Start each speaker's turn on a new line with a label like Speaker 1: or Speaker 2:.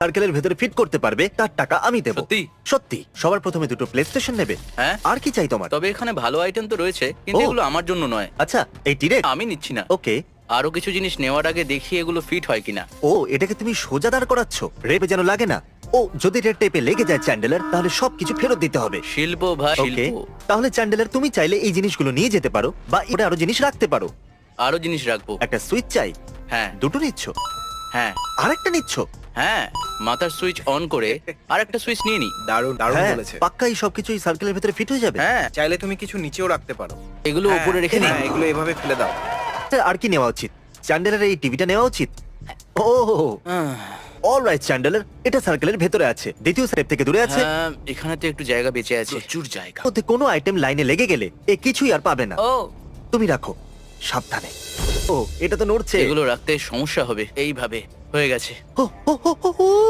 Speaker 1: সার্কেলের ভেতরে ফিট করতে পারবে তার টাকা আমি দেবো।
Speaker 2: সত্যি?
Speaker 1: সত্যি। সবার প্রথমে দুটো প্লে স্টেশন নেবে।
Speaker 2: হ্যাঁ।
Speaker 1: আর কি চাই তোমার?
Speaker 2: তবে এখানে ভালো আইটেম তো রয়েছে, কিন্তু
Speaker 1: ও।
Speaker 2: এগুলো আমার জন্য নয়।
Speaker 1: আচ্ছা, এই টিরেক্স।
Speaker 2: আমি নিচ্ছি না।
Speaker 1: ওকে।
Speaker 2: আরো কিছু জিনিস নেওয়ার আগে দেখি এগুলো ফিট হয় কিনা।
Speaker 1: ও, এটাকে তুমি সোজা দাঁড় করাচ্ছ, রেপে যেন লাগে না। ও, যদি রেড টেপে লেগে যায় চ্যান্ডেলার, তাহলে সবকিছু ফেরত দিতে হবে।
Speaker 2: শিল্প ভাই,
Speaker 1: ওকে,
Speaker 2: শিল্প।
Speaker 1: তাহলে চ্যান্ডেলার তুমি চাইলে এই জিনিসগুলো নিয়ে যেতে পারো, বা এটা আরো জিনিস রাখতে পারো।
Speaker 2: আরো জিনিস রাখবো।
Speaker 1: একটা সুইচ চাই।
Speaker 2: হ্যাঁ,
Speaker 1: দুটো নিচ্ছ?
Speaker 2: হ্যাঁ,
Speaker 1: আরেকটা নিচ্ছ?
Speaker 2: হ্যাঁ। মাথার সুইচ অন করে আর একটা সুইচ নিয়ে নি।
Speaker 3: দারুণ দারুণ
Speaker 1: হ্যাঁ,
Speaker 3: বলেছে।
Speaker 1: পাক্কা এই সবকিছু এই সার্কেলের ভেতরে ফিট হয়ে যাবে।
Speaker 2: হ্যাঁ,
Speaker 3: চাইলে তুমি কিছু নিচেও রাখতে পারো।
Speaker 2: এগুলো উপরে রেখে নি।
Speaker 3: হ্যাঁ, এগুলো এভাবে ফেলে দাও।
Speaker 1: আচ্ছা, আর কি নেওয়া উচিত? চ্যান্ডেলার এই টিভিটা নেওয়া উচিত। ও, অলরাইট চ্যান্ডেলার, এটা সার্কেলের ভেতরে আছে, দ্বিতীয় স্টেপ থেকে দূরে আছে।
Speaker 2: হ্যাঁ, এখানে তো একটু জায়গা বেঁচে আছে। প্রচুর জায়গা।
Speaker 1: ওতে কোনো আইটেম লাইনে লেগে গেলে এ কিছুই আর পাবে না।
Speaker 2: ও,
Speaker 1: তুমি রাখো সাবধানে। ও, এটা তো নড়ছে।
Speaker 2: এগুলো রাখতে সমস্যা হবে। এইভাবে হয়ে গেছে।
Speaker 1: ও, ও, ও, ও, ও।